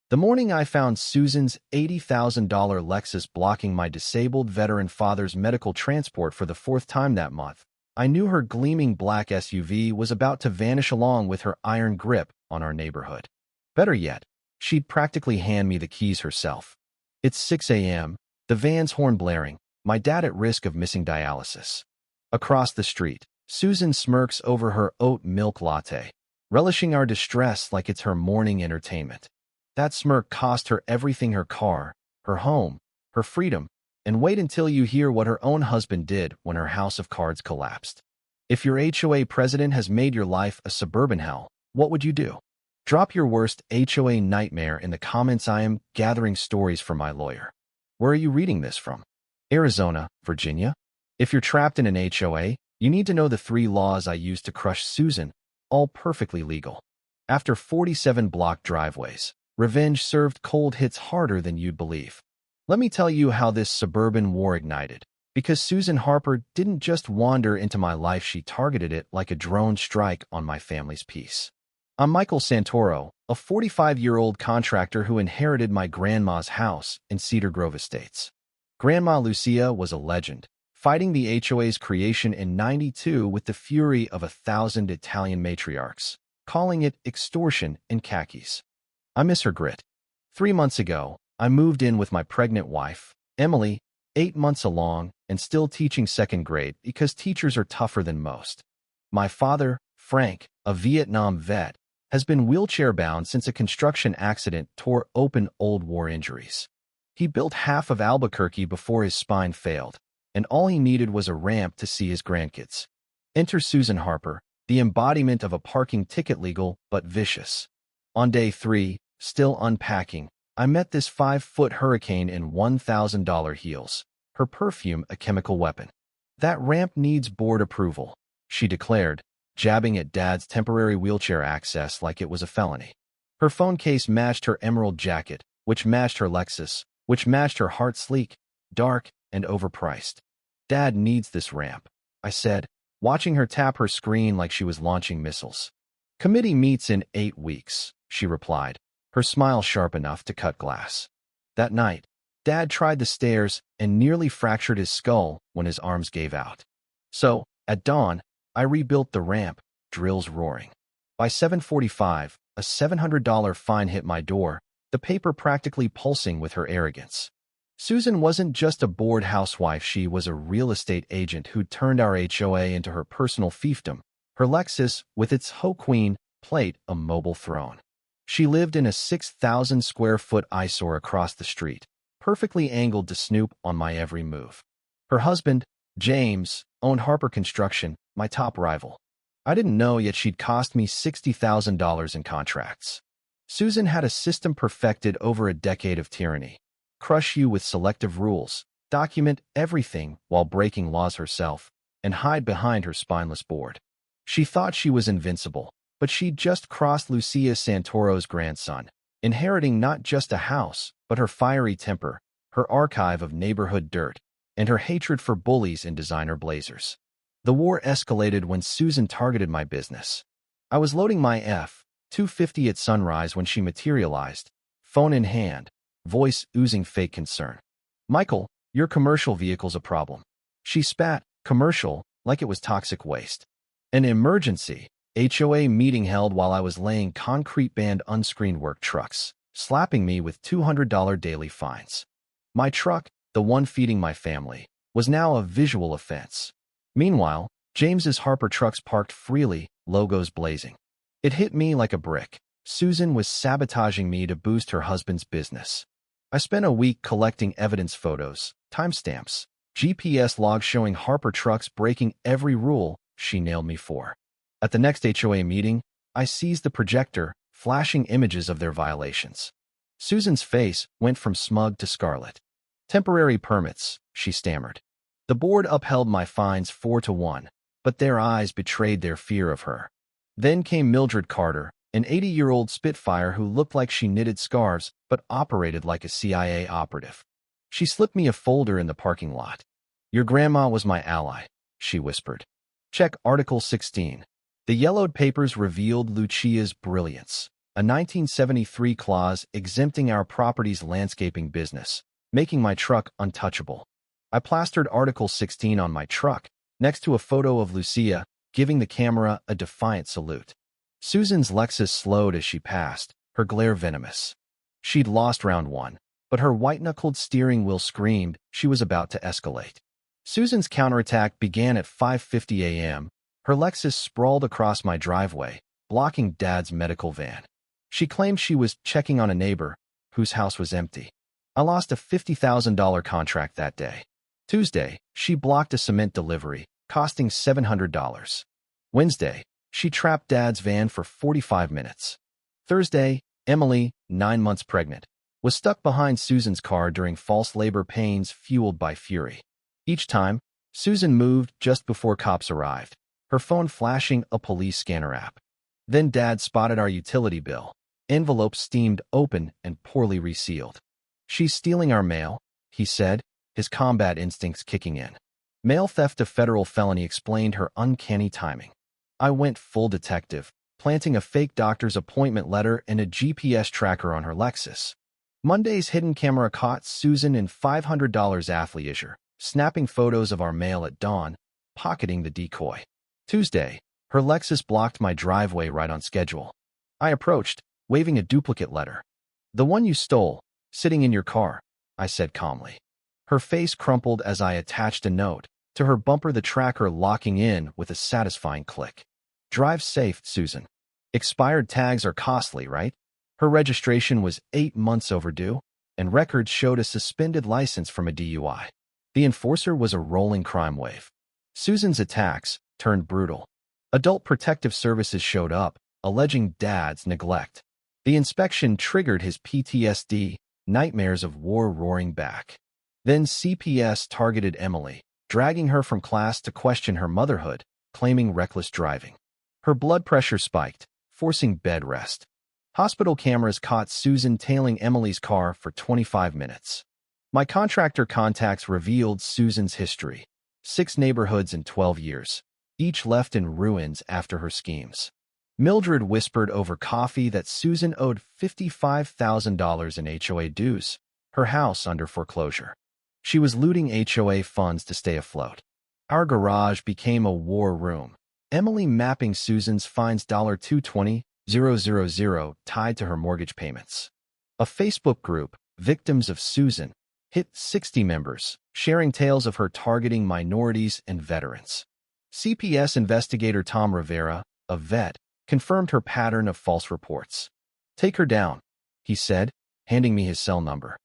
The morning I found Susan's $80,000 Lexus blocking my disabled veteran father's medical transport for the fourth time that month, I knew her gleaming black SUV was about to vanish along with her iron grip on our neighborhood. Better yet, she'd practically hand me the keys herself. It's 6 a.m., the van's horn blaring, my dad at risk of missing dialysis. Across the street, Susan smirks over her oat milk latte, relishing our distress like it's her morning entertainment. That smirk cost her everything: her car, her home, her freedom, and wait until you hear what her own husband did when her house of cards collapsed. If your HOA president has made your life a suburban hell, what would you do? Drop your worst HOA nightmare in the comments. I am gathering stories from my lawyer. Where are you reading this from? Arizona, Virginia? If you're trapped in an HOA, you need to know the 3 laws I used to crush Susan, all perfectly legal. After 47 block driveways, revenge served cold hits harder than you'd believe. Let me tell you how this suburban war ignited. Because Susan Harper didn't just wander into my life, she targeted it like a drone strike on my family's peace. I'm Michael Santoro, a 45-year-old contractor who inherited my grandma's house in Cedar Grove Estates. Grandma Lucia was a legend, fighting the HOA's creation in '92 with the fury of 1,000 Italian matriarchs, calling it extortion in khakis. I miss her grit. 3 months ago, I moved in with my pregnant wife, Emily, 8 months along, and still teaching second grade because teachers are tougher than most. My father, Frank, a Vietnam vet, has been wheelchair-bound since a construction accident tore open old war injuries. He built half of Albuquerque before his spine failed, and all he needed was a ramp to see his grandkids. Enter Susan Harper, the embodiment of a parking ticket legal but vicious. On day 3, still unpacking, I met this 5-foot hurricane in $1,000 heels, her perfume a chemical weapon. That ramp needs board approval, she declared, jabbing at Dad's temporary wheelchair access like it was a felony. Her phone case matched her emerald jacket, which matched her Lexus, which matched her heart: sleek, dark, and overpriced. Dad needs this ramp, I said, watching her tap her screen like she was launching missiles. Committee meets in 8 weeks, she replied, her smile sharp enough to cut glass. That night, Dad tried the stairs and nearly fractured his skull when his arms gave out. So, at dawn, I rebuilt the ramp, drills roaring. By 7:45, a $700 fine hit my door, the paper practically pulsing with her arrogance. Susan wasn't just a bored housewife, she was a real estate agent who'd turned our HOA into her personal fiefdom, her Lexus with its Ho Queen plate a mobile throne. She lived in a 6,000-square-foot eyesore across the street, perfectly angled to snoop on my every move. Her husband, James, owned Harper Construction, my top rival. I didn't know yet she'd cost me $60,000 in contracts. Susan had a system perfected over a decade of tyranny. Crush you with selective rules, document everything while breaking laws herself, and hide behind her spineless board. She thought she was invincible, but she'd just crossed Lucia Santoro's grandson, inheriting not just a house, but her fiery temper, her archive of neighborhood dirt, and her hatred for bullies in designer blazers. The war escalated when Susan targeted my business. I was loading my F-250 at sunrise when she materialized, phone in hand, voice oozing fake concern. "Michael, your commercial vehicle's a problem." She spat, "Commercial," like it was toxic waste. An emergency HOA meeting held while I was laying concrete band unscreened work trucks, slapping me with $200 daily fines. My truck, the one feeding my family, was now a visual offense. Meanwhile, James's Harper trucks parked freely, logos blazing. It hit me like a brick. Susan was sabotaging me to boost her husband's business. I spent a week collecting evidence: photos, timestamps, GPS logs showing Harper trucks breaking every rule she nailed me for. At the next HOA meeting, I seized the projector, flashing images of their violations. Susan's face went from smug to scarlet. "Temporary permits," she stammered. The board upheld my fines 4-1, but their eyes betrayed their fear of her. Then came Mildred Carter, an 80-year-old Spitfire who looked like she knitted scarves but operated like a CIA operative. She slipped me a folder in the parking lot. "Your grandma was my ally," she whispered. "Check Article 16. The yellowed papers revealed Lucia's brilliance. a 1973 clause exempting our property's landscaping business, making my truck untouchable. I plastered Article 16 on my truck, next to a photo of Lucia, giving the camera a defiant salute. Susan's Lexus slowed as she passed, her glare venomous. She'd lost round one, but her white-knuckled steering wheel screamed she was about to escalate. Susan's counterattack began at 5:50 a.m. Her Lexus sprawled across my driveway, blocking Dad's medical van. She claimed she was checking on a neighbor whose house was empty. I lost a $50,000 contract that day. Tuesday, she blocked a cement delivery, costing $700. Wednesday, she trapped Dad's van for 45 minutes. Thursday, Emily, 9 months pregnant, was stuck behind Susan's car during false labor pains fueled by fury. Each time, Susan moved just before cops arrived, her phone flashing a police scanner app. Then Dad spotted our utility bill, envelopes steamed open and poorly resealed. "She's stealing our mail," he said, his combat instincts kicking in. Mail theft a federal felony explained her uncanny timing. I went full detective, planting a fake doctor's appointment letter and a GPS tracker on her Lexus. Monday's hidden camera caught Susan in $500 athleisure, snapping photos of our mail at dawn, pocketing the decoy. Tuesday, her Lexus blocked my driveway right on schedule. I approached, waving a duplicate letter. "The one you stole, sitting in your car," I said calmly. Her face crumpled as I attached a note, to her bumper the tracker locking in with a satisfying click. "Drive safe, Susan. Expired tags are costly, right?" Her registration was 8 months overdue, and records showed a suspended license from a DUI. The enforcer was a rolling crime wave. Susan's attacks turned brutal. Adult Protective Services showed up, alleging Dad's neglect. The inspection triggered his PTSD, nightmares of war roaring back. Then CPS targeted Emily, dragging her from class to question her motherhood, claiming reckless driving. Her blood pressure spiked, forcing bed rest. Hospital cameras caught Susan tailing Emily's car for 25 minutes. My contractor contacts revealed Susan's history. 6 neighborhoods in 12 years, each left in ruins after her schemes. Mildred whispered over coffee that Susan owed $55,000 in HOA dues, her house under foreclosure. She was looting HOA funds to stay afloat. Our garage became a war room, Emily mapping Susan's fines $220,000 tied to her mortgage payments. A Facebook group, Victims of Susan, hit 60 members, sharing tales of her targeting minorities and veterans. CPS investigator Tom Rivera, a vet, confirmed her pattern of false reports. "Take her down," he said, handing me his cell number.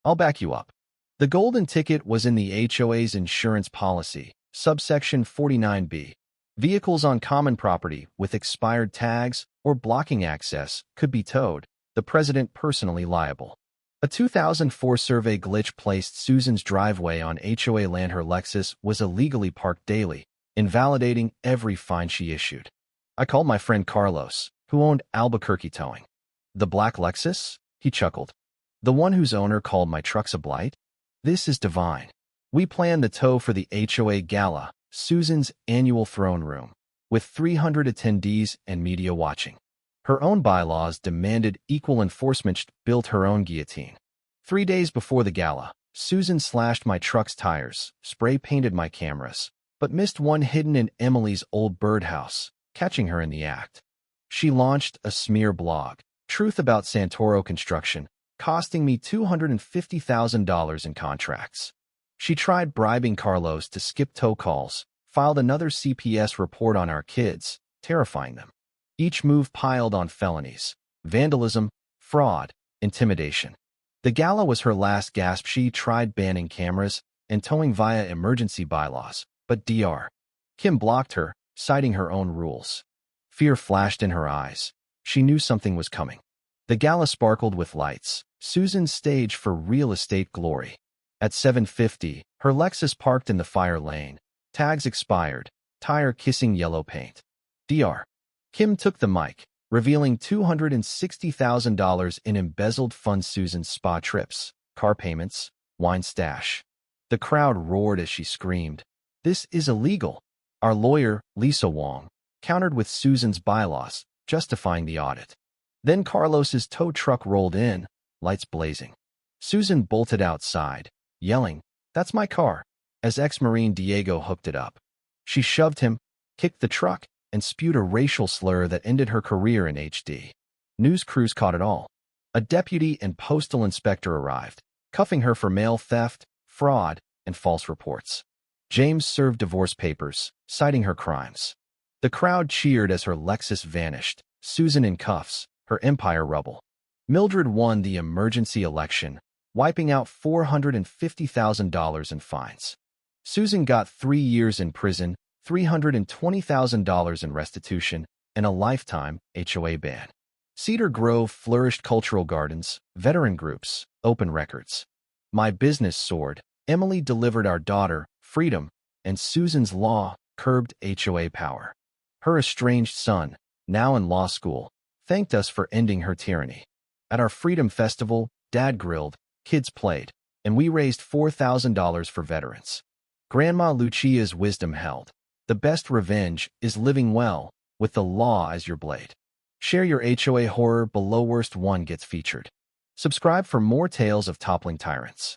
"I'll back you up." The golden ticket was in the HOA's insurance policy, subsection 49B. Vehicles on common property with expired tags or blocking access could be towed, the president personally liable. A 2004 survey glitch placed Susan's driveway on HOA land. Her Lexus was illegally parked daily, invalidating every fine she issued. I called my friend Carlos, who owned Albuquerque Towing. "The black Lexus?" he chuckled. "The one whose owner called my trucks a blight? This is divine." We planned the tow for the HOA Gala, Susan's annual throne room, with 300 attendees and media watching. Her own bylaws demanded equal enforcement. Built her own guillotine. 3 days before the gala, Susan slashed my truck's tires, spray-painted my cameras, but missed one hidden in Emily's old birdhouse, catching her in the act. She launched a smear blog, Truth About Santoro Construction, costing me $250,000 in contracts. She tried bribing Carlos to skip tow calls, filed another CPS report on our kids, terrifying them. Each move piled on felonies: vandalism, fraud, intimidation. The gala was her last gasp. She tried banning cameras and towing via emergency bylaws, but Dr. Kim blocked her, citing her own rules. Fear flashed in her eyes. She knew something was coming. The gala sparkled with lights, Susan's stage for real estate glory. At 7:50, her Lexus parked in the fire lane, tags expired, tire kissing yellow paint. Dr. Kim took the mic, revealing $260,000 in embezzled funds: Susan's spa trips, car payments, wine stash. The crowd roared as she screamed, "This is illegal." Our lawyer, Lisa Wong, countered with Susan's bylaws, justifying the audit. Then Carlos's tow truck rolled in, lights blazing. Susan bolted outside, yelling, "That's my car," as ex-Marine Diego hooked it up. She shoved him, kicked the truck, and spewed a racial slur that ended her career in HD. News crews caught it all. A deputy and postal inspector arrived, cuffing her for mail theft, fraud, and false reports. James served divorce papers, citing her crimes. The crowd cheered as her Lexus vanished, Susan in cuffs, her empire rubble. Mildred won the emergency election, wiping out $450,000 in fines. Susan got 3 years in prison, $320,000 in restitution, and a lifetime HOA ban. Cedar Grove flourished cultural gardens, veteran groups, open records. My business soared. Emily delivered our daughter, freedom, and Susan's law curbed HOA power. Her estranged son, now in law school, thanked us for ending her tyranny. At our Freedom Festival, Dad grilled, kids played, and we raised $4,000 for veterans. Grandma Lucia's wisdom held. The best revenge is living well, with the law as your blade. Share your HOA horror below. Worst one gets featured. Subscribe for more tales of toppling tyrants.